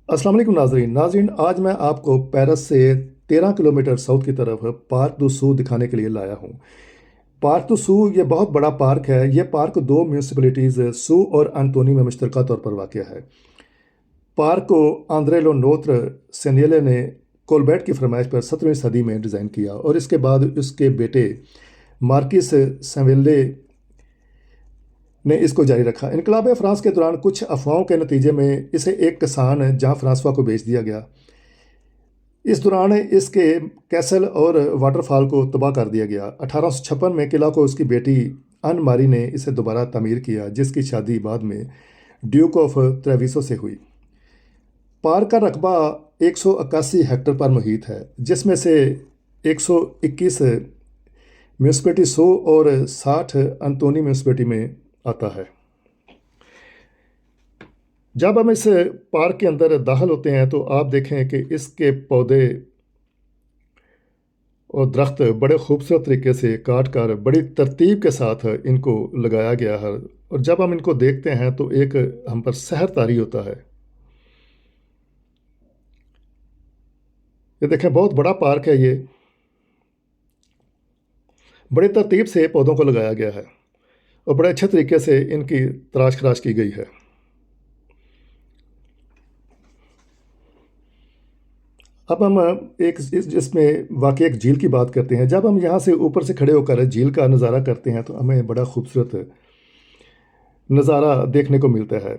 अस्सलाम वालेकुम नाजरीन नाजरीन आज मैं आपको पेरिस से 13 किलोमीटर साउथ की तरफ पार्क दो सू दिखाने के लिए लाया हूँ। पार्क दो सू ये बहुत बड़ा पार्क है। ये पार्क दो म्यूनिसिपैलिटीज़ सू और अंतोनी में मुश्तरका तौर पर वाक़ है। पार्क को आंद्रे लोनोत्र सेनियले ने कोलबर्ट की फरमाइश पर 17वीं सदी में डिज़ाइन किया और इसके बाद उसके बेटे मार्किस सेवेल्ले ने इसको जारी रखा। इनकलाब फ्रांस के दौरान कुछ अफवाहों के नतीजे में इसे एक किसान जहाँ फ्रांसवा को बेच दिया गया। इस दौरान इसके कैसल और वाटरफॉल को तबाह कर दिया गया। 1856 में किला को उसकी बेटी अन मारी ने इसे दोबारा तमीर किया, जिसकी शादी बाद में ड्यूक ऑफ ट्रेविसो से हुई। पार्क का रकबा 181 हेक्टर पर मुहित है, जिसमें से 121 म्यूनिसिपैलिटी सो और 60 अंतोनी म्यूनिसिपैलिटी में आता है। जब हम इस पार्क के अंदर दाखिल होते हैं तो आप देखें कि इसके पौधे और दरख्त बड़े खूबसूरत तरीके से काट कर बड़ी तरतीब के साथ इनको लगाया गया है, और जब हम इनको देखते हैं तो एक हम पर सहर तारी होता है। ये देखें, बहुत बड़ा पार्क है ये। बड़ी तरतीब से पौधों को लगाया गया है और बड़े अच्छे तरीके से इनकी तराश खराश की गई है। अब हम इसमें वाकई एक झील की बात करते हैं। जब हम यहाँ से ऊपर से खड़े होकर झील का नज़ारा करते हैं तो हमें बड़ा खूबसूरत नज़ारा देखने को मिलता है।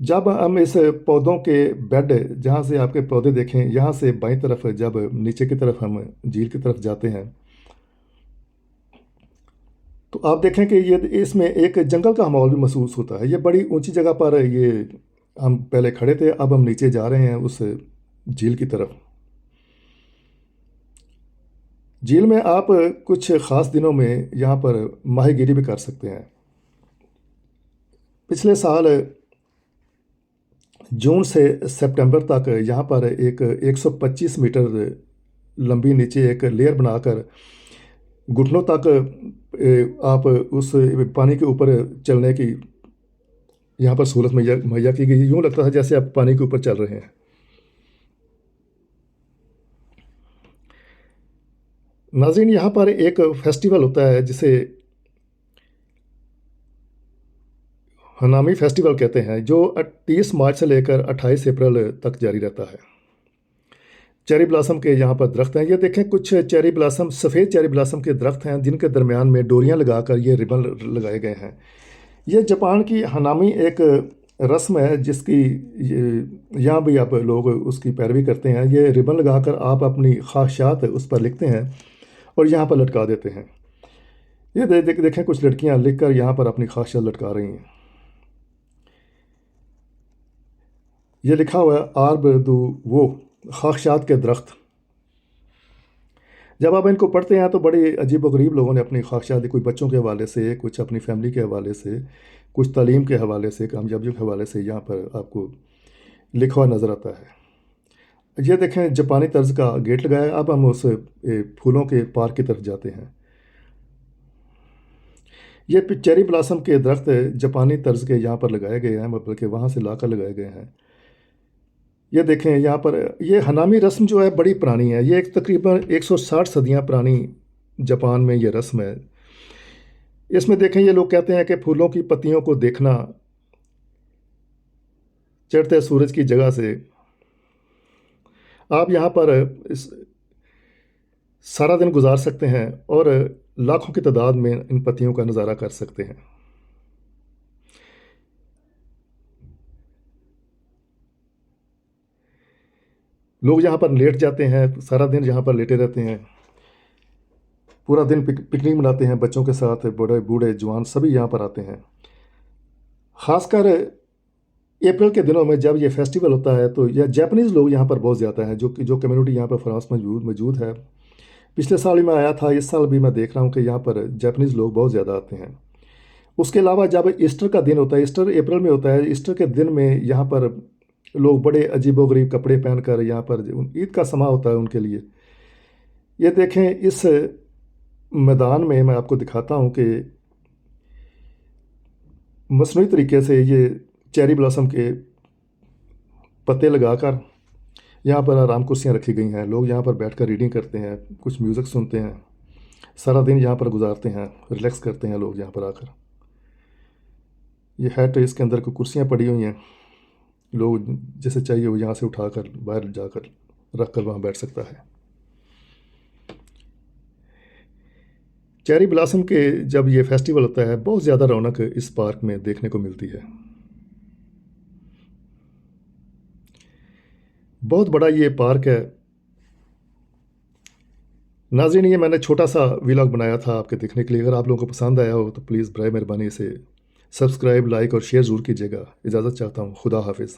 जब हम इस पौधों के बेड, जहाँ से आपके पौधे देखें, यहाँ से बाईं तरफ जब नीचे की तरफ हम झील की तरफ जाते हैं तो आप देखें कि ये इसमें एक जंगल का माहौल भी महसूस होता है। ये बड़ी ऊंची जगह पर ये हम पहले खड़े थे, अब हम नीचे जा रहे हैं उस झील की तरफ। झील में आप कुछ ख़ास दिनों में यहाँ पर माहीगीरी भी कर सकते हैं। पिछले साल जून से सितंबर तक यहाँ पर एक 125 मीटर लंबी नीचे एक लेयर बनाकर घुटनों तक आप उस पानी के ऊपर चलने की यहाँ पर सहूलत मुहैया की गई। यूँ लगता था जैसे आप पानी के ऊपर चल रहे हैं। नाज़रीन, यहाँ पर एक फेस्टिवल होता है जिसे हनामी फेस्टिवल कहते हैं, जो 30 मार्च से लेकर 28 अप्रैल तक जारी रहता है। चेरी ब्लॉसम के यहाँ पर दरख्त हैं। ये देखें, कुछ चेरी ब्लॉसम, सफ़ेद चेरी ब्लॉसम के दरख्त हैं जिनके दरमियान में डोरियाँ लगाकर ये रिबन लगाए गए हैं। ये जापान की हनामी एक रस्म है जिसकी यहाँ भी आप लोग उसकी पैरवी करते हैं। ये रिबन लगाकर आप अपनी ख्वाहिशात उस पर लिखते हैं और यहाँ पर लटका देते हैं। ये देखें, कुछ लड़कियाँ लिखकर यहाँ पर अपनी ख्वाहिशात लटका रही हैं। ये लिखा हुआ है आर्ब दू वो, ख्वाहिशात के दरख्त। जब आप इनको पढ़ते हैं तो बड़ी अजीब व गरीब लोगों ने अपनी ख्वाहिशात, कोई बच्चों के हवाले से, कुछ अपनी फैमिली के हवाले से, कुछ तालीम के हवाले से, कामयाबियों के हवाले से यहाँ पर आपको लिखा हुआ नज़र आता है। ये देखें, जापानी तर्ज का गेट लगाया है। अब हम उस फूलों के पार्क की तरफ जाते हैं। ये चेरी ब्लॉसम के दरख्त जापानी तर्ज के यहाँ पर लगाए गए हैं, बल्कि वहाँ से लाकर लगाए गए हैं। ये देखें, यहाँ पर ये हनामी रस्म जो है बड़ी पुरानी है। ये एक तकरीबन 160 सदियाँ पुरानी जापान में ये रस्म है। इसमें देखें, ये लोग कहते हैं कि फूलों की पत्तियों को देखना चढ़ते सूरज की जगह से आप यहाँ पर सारा दिन गुजार सकते हैं और लाखों की तादाद में इन पत्तियों का नज़ारा कर सकते हैं। लोग यहाँ पर लेट जाते हैं, सारा दिन यहाँ पर लेटे रहते हैं, पूरा दिन पिकनिक मनाते हैं बच्चों के साथ। बड़े बूढ़े जवान सभी यहाँ पर आते हैं। ख़ासकर अप्रैल के दिनों में जब ये फेस्टिवल होता है तो यह जापानीज़ लोग यहाँ पर बहुत ज़्यादा हैं, जो कम्युनिटी यहाँ पर फ्रांस में मौजूद है। पिछले साल भी मैं आया था, इस साल भी मैं देख रहा हूँ कि यहाँ पर जापानीज़ लोग बहुत ज़्यादा आते हैं। उसके अलावा जब ईस्टर का दिन होता है, ईस्टर अप्रैल में होता है, ईस्टर के दिन में यहाँ पर लोग बड़े अजीबोगरीब कपड़े पहनकर यहाँ पर ईद का समा होता है उनके लिए। ये देखें, इस मैदान में मैं आपको दिखाता हूँ कि मसनूई तरीके से ये चेरी ब्लॉसम के पत्ते लगाकर यहाँ पर आराम कुर्सियाँ रखी गई हैं। लोग यहाँ पर बैठकर रीडिंग करते हैं, कुछ म्यूज़िक सुनते हैं, सारा दिन यहाँ पर गुजारते हैं, रिलैक्स करते हैं लोग यहाँ पर आकर। ये है तो इसके अंदर कुछ कुर्सियाँ पड़ी हुई हैं, लोग जैसे चाहिए वो यहाँ से उठाकर बाहर जाकर रख कर वहाँ बैठ सकता है। चेरी ब्लॉसम के जब ये फेस्टिवल होता है, बहुत ज़्यादा रौनक इस पार्क में देखने को मिलती है। बहुत बड़ा ये पार्क है। नाज़रीन, ये मैंने छोटा सा व्लॉग बनाया था आपके देखने के लिए। अगर आप लोगों को पसंद आया हो तो प्लीज़ बराए मेहरबानी से सब्सक्राइब, लाइक और शेयर ज़रूर कीजिएगा। इजाज़त चाहता हूँ। खुदा हाफिज़।